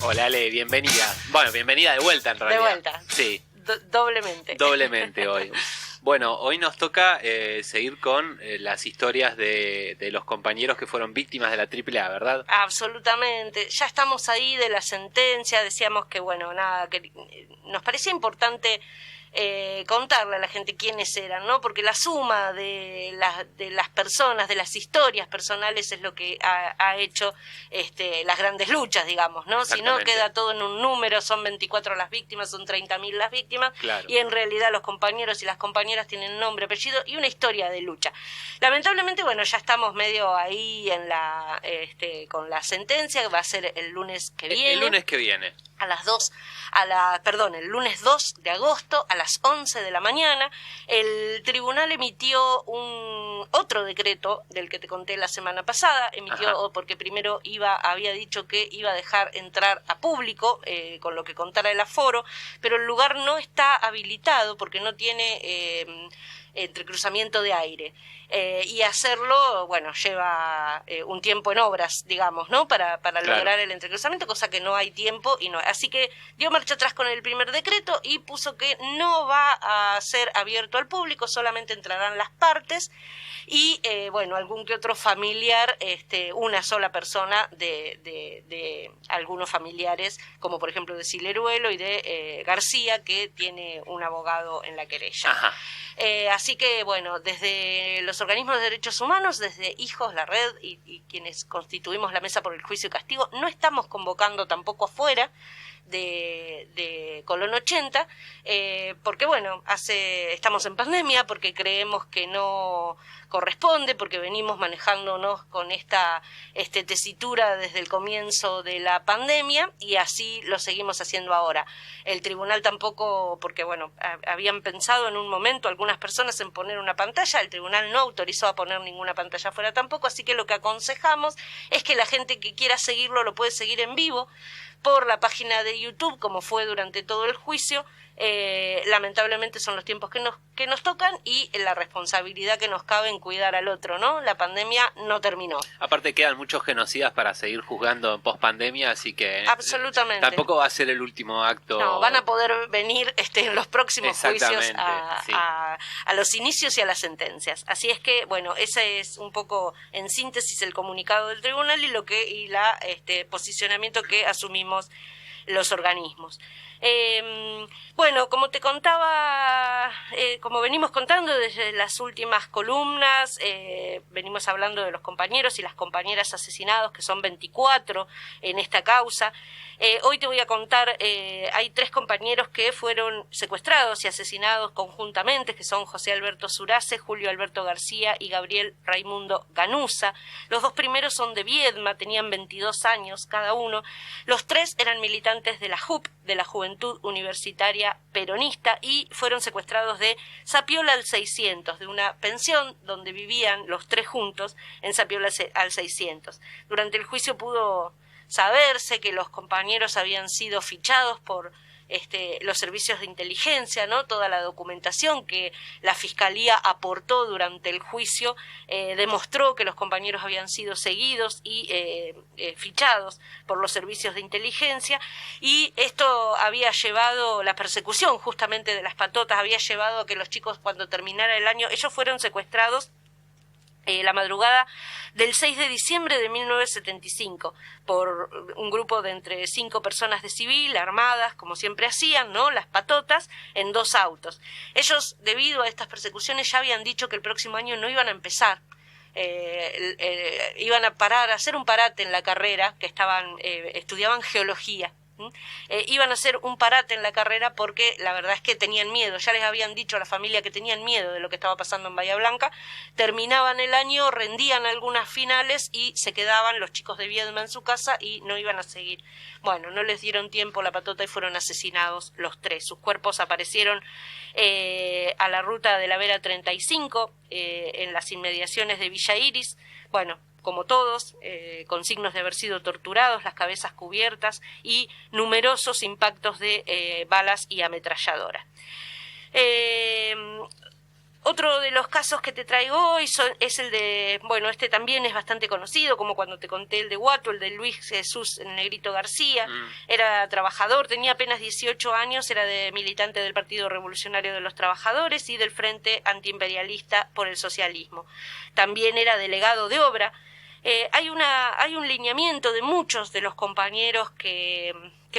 Hola Ale, bienvenida. Bueno, bienvenida de vuelta en realidad. De vuelta. Sí, Doblemente. doblemente hoy. Bueno, hoy nos toca seguir con las historias de los compañeros que fueron víctimas de la AAA, ¿verdad? Absolutamente. Ya estamos ahí de la sentencia. Decíamos que, bueno, nada, que nos parecía importante contarle a la gente quiénes eran, ¿no? Porque la suma de las personas, de las historias personales es lo que ha hecho las grandes luchas, digamos, ¿no? Si no queda todo en un número, son 24 las víctimas, son 30.000 las víctimas, Claro. Y en realidad los compañeros y las compañeras tienen nombre, apellido y una historia de lucha. Lamentablemente, bueno, ya estamos medio ahí en con la sentencia, que va a ser el lunes que viene. El lunes que viene. A las 2, el lunes 2 de agosto a las 11 de la mañana, el tribunal emitió otro decreto del que te conté la semana pasada, porque primero había dicho que iba a dejar entrar a público, con lo que contara el aforo, pero el lugar no está habilitado porque no tiene entrecruzamiento de aire. Y hacerlo, bueno, lleva un tiempo en obras, digamos, ¿no? Para Claro. lograr el entrecruzamiento, cosa que no hay tiempo y no. Así que dio marcha atrás con el primer decreto y puso que no va a ser abierto al público, solamente entrarán las partes y, bueno, algún que otro familiar, una sola persona de algunos familiares, como por ejemplo de Sileruelo y de García, que tiene un abogado en la querella. Ajá. Así que, bueno, desde los organismos de derechos humanos, desde Hijos, la Red y quienes constituimos la Mesa por el Juicio y Castigo, no estamos convocando tampoco afuera de Colón 80, porque, bueno, estamos en pandemia, porque creemos que no corresponde, porque venimos manejándonos con esta tesitura desde el comienzo de la pandemia y así lo seguimos haciendo ahora. El tribunal tampoco, porque bueno, habían pensado en un momento algunas personas en poner una pantalla, el tribunal no autorizó a poner ninguna pantalla afuera tampoco, así que lo que aconsejamos es que la gente que quiera seguirlo lo puede seguir en vivo por la página de YouTube, como fue durante todo el juicio. Lamentablemente son los tiempos que nos tocan y la responsabilidad que nos cabe en cuidar al otro, ¿no? La pandemia no terminó. Aparte quedan muchos genocidas para seguir juzgando en pospandemia, así que Absolutamente. Tampoco va a ser el último acto. No, van a poder venir en los próximos juicios Sí. a los inicios y a las sentencias. Así es que, bueno, ese es un poco en síntesis el comunicado del tribunal y la posicionamiento que asumimos los organismos. Bueno, como te contaba, como venimos contando desde las últimas columnas, venimos hablando de los compañeros y las compañeras asesinados, que son 24 en esta causa. Hoy te voy a contar, hay 3 compañeros que fueron secuestrados y asesinados conjuntamente, que son José Alberto Surace, Julio Alberto García y Gabriel Raimundo Ganuza. Los 2 primeros son de Viedma, tenían 22 años cada uno. Los 3 eran militantes de la JUP, de la Juventud Universitaria Peronista, y fueron secuestrados de Zapiola al 600, de una pensión donde vivían los 3 juntos en Zapiola al 600. Durante el juicio pudo saberse que los compañeros habían sido fichados por los servicios de inteligencia, ¿no? Toda la documentación que la Fiscalía aportó durante el juicio demostró que los compañeros habían sido seguidos y fichados por los servicios de inteligencia, y esto había llevado, la persecución justamente de las patotas había llevado a que los chicos, cuando terminara el año, ellos fueron secuestrados la madrugada del 6 de diciembre de 1975 por un grupo de entre 5 personas de civil, armadas, como siempre hacían, ¿no? Las patotas, en 2 autos. Ellos, debido a estas persecuciones, ya habían dicho que el próximo año no iban a empezar. Iban a hacer un parate en la carrera, que estudiaban geología. Iban a hacer un parate en la carrera porque la verdad es que tenían miedo, ya les habían dicho a la familia que tenían miedo de lo que estaba pasando en Bahía Blanca. Terminaban el año, rendían algunas finales y se quedaban los chicos de Viedma en su casa y no iban a seguir. Bueno, no les dieron tiempo la patota y fueron asesinados los 3. Sus cuerpos aparecieron a la ruta de la Vera 35, en las inmediaciones de Villa Iris. Bueno, como todos, con signos de haber sido torturados, las cabezas cubiertas y numerosos impactos de balas y ametralladoras. Otro de los casos que te traigo hoy es el de, bueno, este también es bastante conocido, como cuando te conté el de Guato, el de Luis Jesús el Negrito García. Era trabajador, tenía apenas 18 años, era militante del Partido Revolucionario de los Trabajadores y del Frente Antiimperialista por el Socialismo. También era delegado de obra. Hay un lineamiento de muchos de los compañeros que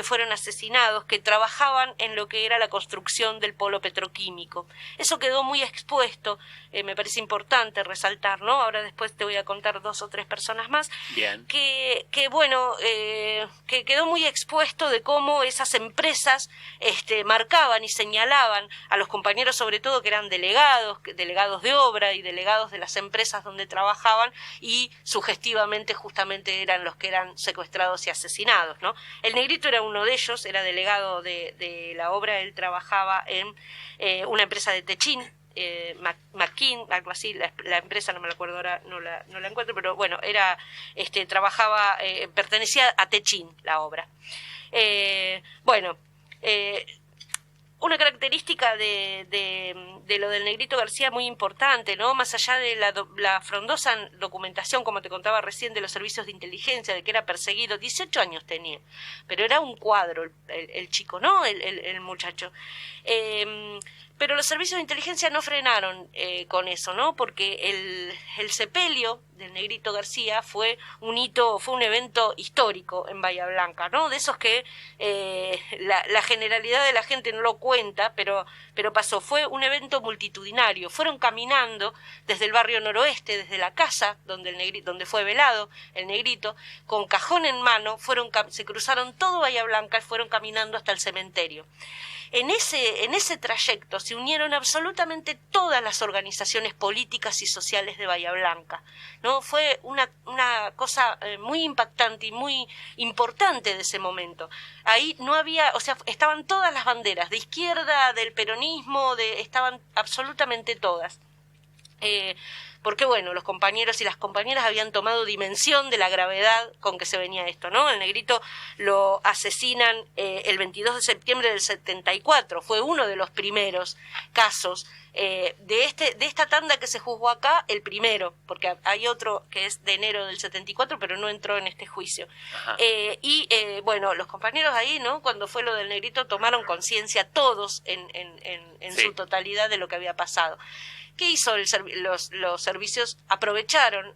fueron asesinados, que trabajaban en lo que era la construcción del polo petroquímico. Eso quedó muy expuesto, me parece importante resaltar, ¿no? Ahora después te voy a contar 2 o 3 personas más. Bien. Que quedó muy expuesto de cómo esas empresas marcaban y señalaban a los compañeros, sobre todo que eran delegados de obra y delegados de las empresas donde trabajaban, y sugestivamente justamente eran los que eran secuestrados y asesinados, ¿no? El Negrito era uno de ellos, era delegado de la obra. Él trabajaba en una empresa de techín, McKean, algo así, la empresa no me la acuerdo ahora, no la encuentro, pero bueno, trabajaba, pertenecía a Techín la obra. Una característica de lo del Negrito García muy importante, ¿no? Más allá de la frondosa documentación, como te contaba recién, de los servicios de inteligencia, de que era perseguido, 18 años tenía, pero era un cuadro el chico, ¿no? El muchacho. Pero los servicios de inteligencia no frenaron con eso, ¿no? Porque el sepelio del Negrito García fue un evento histórico en Bahía Blanca, ¿no? De esos que la generalidad de la gente no lo cuenta, pero pasó. Fue un evento multitudinario. Fueron caminando desde el barrio noroeste, desde la casa donde fue velado el Negrito, con cajón en mano, se cruzaron todo Bahía Blanca y fueron caminando hasta el cementerio. En ese trayecto se unieron absolutamente todas las organizaciones políticas y sociales de Bahía Blanca, ¿no? Fue una cosa muy impactante y muy importante de ese momento. Ahí no había, o sea, estaban todas las banderas, de izquierda, del peronismo, estaban absolutamente todas. Porque bueno, los compañeros y las compañeras habían tomado dimensión de la gravedad con que se venía esto, ¿no? El Negrito lo asesinan el 22 de septiembre del 74, fue uno de los primeros casos de esta tanda que se juzgó acá, el primero, porque hay otro que es de enero del 74, pero no entró en este juicio. Bueno, los compañeros ahí, ¿no? Cuando fue lo del Negrito, tomaron conciencia todos en Sí. su totalidad de lo que había pasado. ¿Qué hizo los servicios? Aprovecharon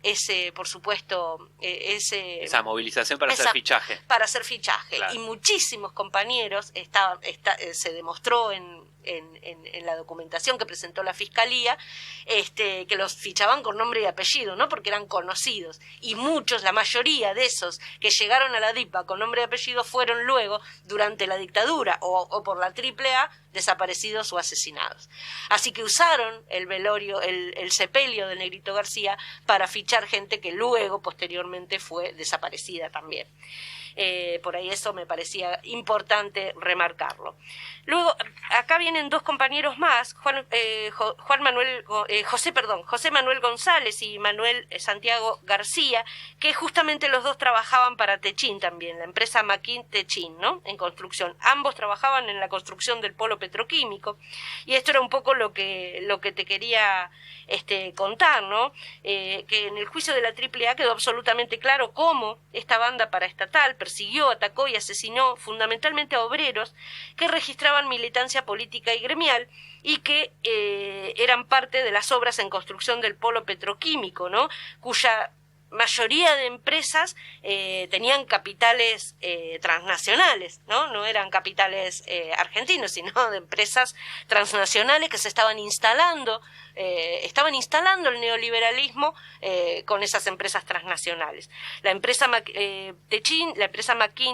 por supuesto, Esa movilización para hacer fichaje. Para hacer fichaje. Claro. Y muchísimos compañeros, se demostró en la documentación que presentó la Fiscalía, que los fichaban con nombre y apellido, ¿no? Porque eran conocidos. Y muchos, la mayoría de esos que llegaron a la DIPA con nombre y apellido fueron luego, durante la dictadura o por la AAA, desaparecidos o asesinados. Así que usaron el velorio, el sepelio del Negrito García para fichar gente que luego, posteriormente, fue desaparecida también. Por ahí eso me parecía importante remarcarlo. Luego, acá vienen 2 compañeros más, José Manuel González y Manuel Santiago García, que justamente los dos trabajaban para Techín también, la empresa McKean Techín, ¿no? En construcción. Ambos trabajaban en la construcción del polo petroquímico, y esto era un poco lo que te quería contar, ¿no? Que en el juicio de la AAA quedó absolutamente claro cómo esta banda paraestatal persiguió, atacó y asesinó fundamentalmente a obreros que registraban militancia política y gremial y que eran parte de las obras en construcción del polo petroquímico, ¿no? Cuya mayoría de empresas tenían capitales transnacionales, ¿no? No eran capitales argentinos, sino de empresas transnacionales que se estaban instalando el neoliberalismo con esas empresas transnacionales. La empresa McKean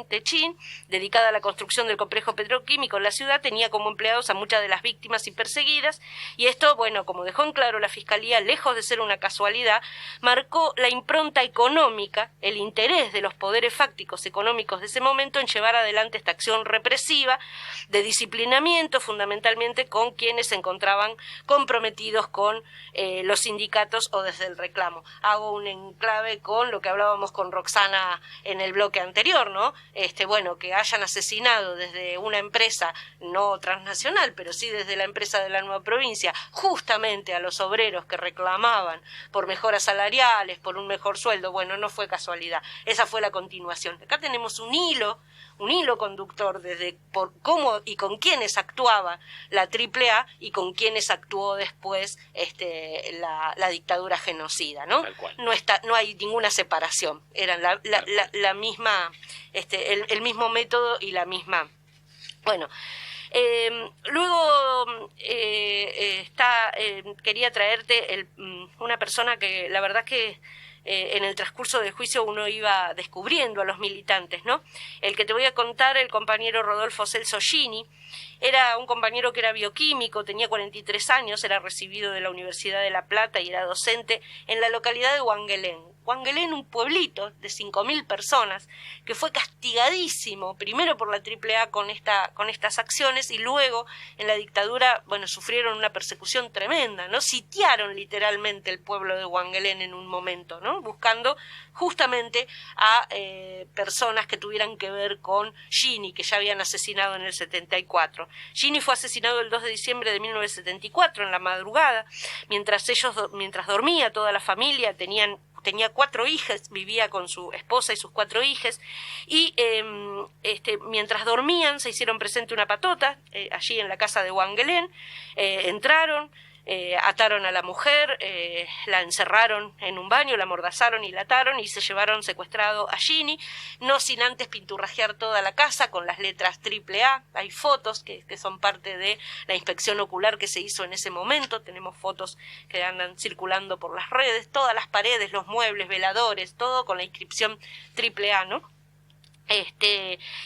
Techín, dedicada a la construcción del complejo petroquímico en la ciudad, tenía como empleados a muchas de las víctimas y perseguidas, y esto, bueno, como dejó en claro la Fiscalía, lejos de ser una casualidad, marcó la impronta voluntad económica, el interés de los poderes fácticos económicos de ese momento en llevar adelante esta acción represiva de disciplinamiento, fundamentalmente con quienes se encontraban comprometidos con los sindicatos o desde el reclamo. Hago un enclave con lo que hablábamos con Roxana en el bloque anterior, ¿no? Bueno, que hayan asesinado desde una empresa no transnacional, pero sí desde la empresa de la nueva provincia, justamente a los obreros que reclamaban por mejoras salariales, por un mejor sueldo. Bueno, no fue casualidad, esa fue la continuación. Acá tenemos un hilo conductor desde por cómo y con quiénes actuaba la AAA y con quiénes actuó después la dictadura genocida, ¿no? No hay ninguna separación, eran la misma, el mismo método y la misma. Bueno, luego quería traerte una persona que la verdad que en el transcurso del juicio uno iba descubriendo a los militantes, ¿no? El que te voy a contar, el compañero Rodolfo Celso Gini, era un compañero que era bioquímico, tenía 43 años, era recibido de la Universidad de La Plata y era docente en la localidad de Huanguelén. Huanguelén, un pueblito de 5.000 personas, que fue castigadísimo, primero por la AAA con estas acciones, y luego en la dictadura, bueno, sufrieron una persecución tremenda, ¿no? Sitiaron literalmente el pueblo de Huanguelén en un momento, ¿no? Buscando justamente a personas que tuvieran que ver con Gini, que ya habían asesinado en el 74. Gini fue asesinado el 2 de diciembre de 1974, en la madrugada, mientras dormía toda la familia, tenía 4 hijas, vivía con su esposa y sus 4 hijas, y mientras dormían se hicieron presente una patota allí en la casa de Huanguelén, entraron, ataron a la mujer, la encerraron en un baño, la amordazaron y la ataron y se llevaron secuestrado a Gini, no sin antes pinturrajear toda la casa con las letras AAA. Hay fotos que son parte de la inspección ocular que se hizo en ese momento, tenemos fotos que andan circulando por las redes, todas las paredes, los muebles, veladores, todo con la inscripción AAA, ¿no?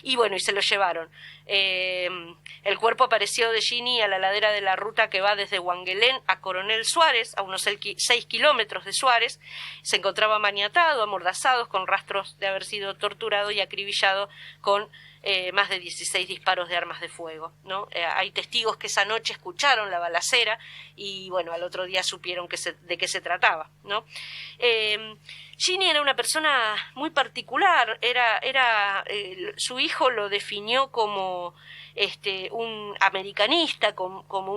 Y bueno, y se lo llevaron. El cuerpo apareció de Gini a la ladera de la ruta que va desde Huanguelén a Coronel Suárez, a unos 6 kilómetros de Suárez. Se encontraba maniatado, amordazado, con rastros de haber sido torturado y acribillado con más de 16 disparos de armas de fuego, ¿no? Hay testigos que esa noche escucharon la balacera y, bueno, al otro día supieron de qué se trataba, ¿no? Gini era una persona muy particular, su hijo lo definió como un americanista, como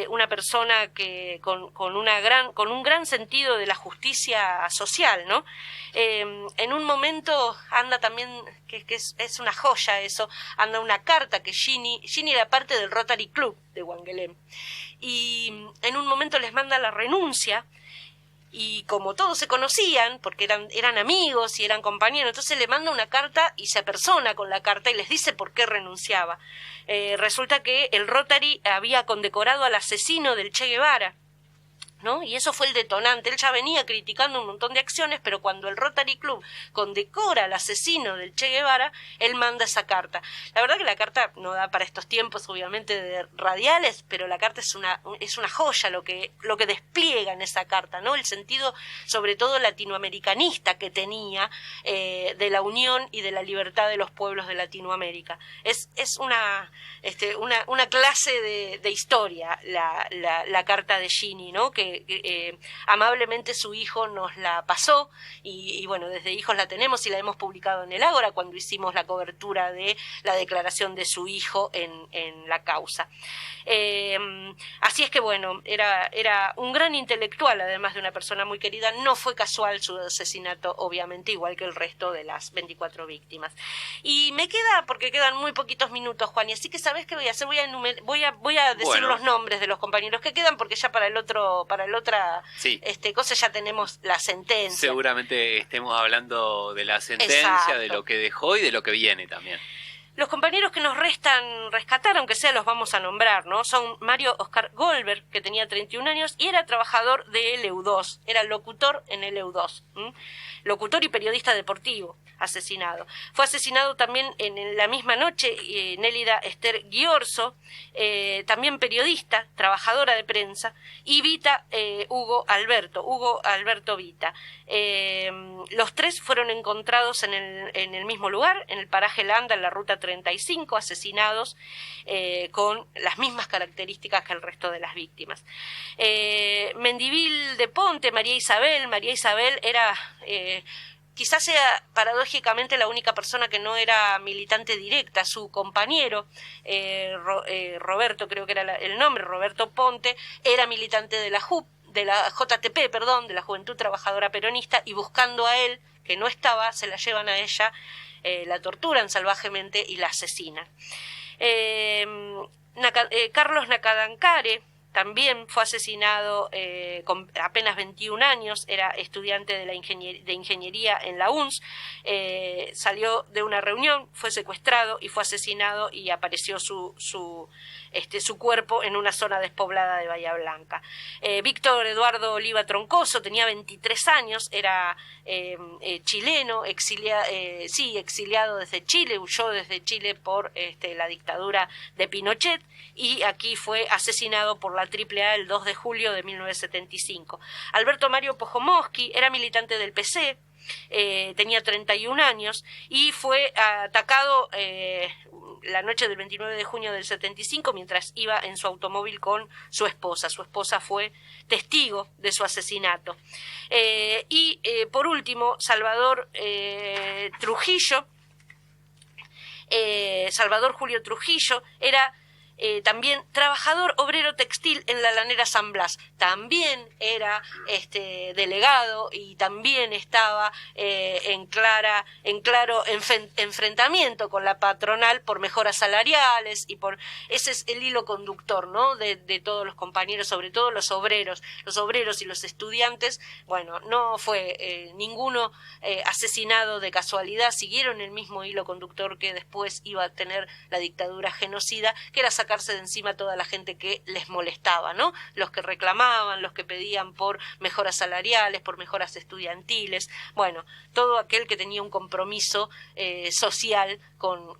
una persona que con un gran sentido de la justicia social, ¿no? En un momento anda también, que es una joya eso, anda una carta que Gini era parte del Rotary Club de Huanguelén, y en un momento les manda la renuncia. Y como todos se conocían, porque eran amigos y eran compañeros, entonces le manda una carta y se apersona con la carta y les dice por qué renunciaba. Resulta que el Rotary había condecorado al asesino del Che Guevara, ¿no? Y eso fue el detonante. Él ya venía criticando un montón de acciones, pero cuando el Rotary Club condecora al asesino del Che Guevara, él manda esa carta. La verdad que la carta no da para estos tiempos, obviamente, de radiales, pero la carta es una joya lo que despliega en esa carta, ¿no? El sentido, sobre todo latinoamericanista, que tenía de la unión y de la libertad de los pueblos de Latinoamérica. Es una clase de historia la carta de Gini, ¿no? Que amablemente su hijo nos la pasó y bueno, desde hijos la tenemos y la hemos publicado en el Ágora cuando hicimos la cobertura de la declaración de su hijo en la causa. Así es que bueno, era un gran intelectual, además de una persona muy querida. No fue casual su asesinato, obviamente, igual que el resto de las 24 víctimas. Y me queda, porque quedan muy poquitos minutos, Juan, y así que ¿sabés qué voy a hacer? Voy a decir los nombres de los compañeros que quedan, porque ya para la otra sí. Cosa ya tenemos la sentencia. Seguramente estemos hablando de la sentencia, exacto, de lo que dejó y de lo que viene también. Los compañeros que nos restan rescatar, aunque sea los vamos a nombrar, ¿no? Son Mario Oscar Goldberg, que tenía 31 años y era trabajador de LU2, era locutor en LU2, locutor y periodista deportivo, asesinado. Fue asesinado también en la misma noche Nélida Esther Giorzo, también periodista, trabajadora de prensa, y Vita Hugo Alberto Vita. Los tres fueron encontrados en el mismo lugar, en el paraje Landa, en la ruta 35, asesinados con las mismas características que el resto de las víctimas. Mendivil de Ponte, María Isabel era... quizás sea paradójicamente la única persona que no era militante directa. Su compañero, Roberto, creo que era el nombre, Roberto Ponte, era militante de la JTP, de la Juventud Trabajadora Peronista, y buscando a él, que no estaba, se la llevan a ella, la torturan salvajemente y la asesinan. Carlos Nakadankare también fue asesinado con apenas 21 años, era estudiante de ingeniería en la UNS, salió de una reunión, fue secuestrado y fue asesinado, y apareció su cuerpo en una zona despoblada de Bahía Blanca. Víctor Eduardo Oliva Troncoso tenía 23 años, era chileno, exiliado desde Chile, huyó desde Chile por la dictadura de Pinochet, y aquí fue asesinado por la AAA el 2 de julio de 1975. Alberto Mario Pojomowski era militante del PC, tenía 31 años y fue atacado la noche del 29 de junio del 75 mientras iba en su automóvil con su esposa. Su esposa fue testigo de su asesinato. Por último, Salvador Julio Trujillo era también trabajador obrero textil en la Lanera San Blas, también era delegado y también estaba en claro enfrentamiento con la patronal por mejoras salariales, y ese es el hilo conductor, ¿no?, de todos los compañeros, sobre todo los obreros y los estudiantes. Bueno, no fue ninguno asesinado de casualidad, siguieron el mismo hilo conductor que después iba a tener la dictadura genocida, que era sacarse de encima a toda la gente que les molestaba, ¿no? Los que reclamaban, los que pedían por mejoras salariales, por mejoras estudiantiles, bueno, todo aquel que tenía un compromiso social con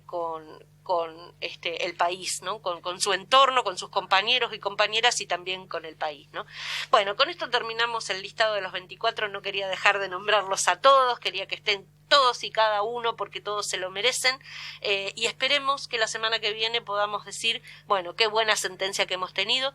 el país, ¿no? Con su entorno, con sus compañeros y compañeras, y también con el país, ¿no? Bueno, con esto terminamos el listado de los 24, no quería dejar de nombrarlos a todos, quería que estén todos y cada uno porque todos se lo merecen, y esperemos que la semana que viene podamos decir, bueno, qué buena sentencia que hemos tenido.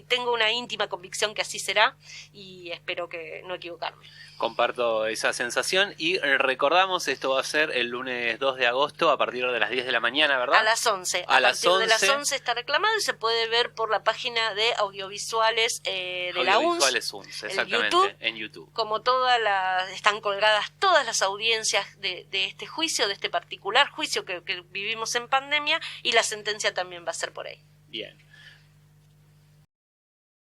Tengo una íntima convicción que así será, y espero que no equivocarme. Comparto esa sensación, y recordamos, esto va a ser el lunes 2 de agosto a partir de las 10 de la mañana, ¿verdad? A las 11. A partir de las 11 está reclamado y se puede ver por la página de audiovisuales de la UNS. Audiovisuales UNS, exactamente, en YouTube. Como están colgadas todas las audiencias de este juicio, de este particular juicio que vivimos en pandemia, y la sentencia también va a ser por ahí. Bien.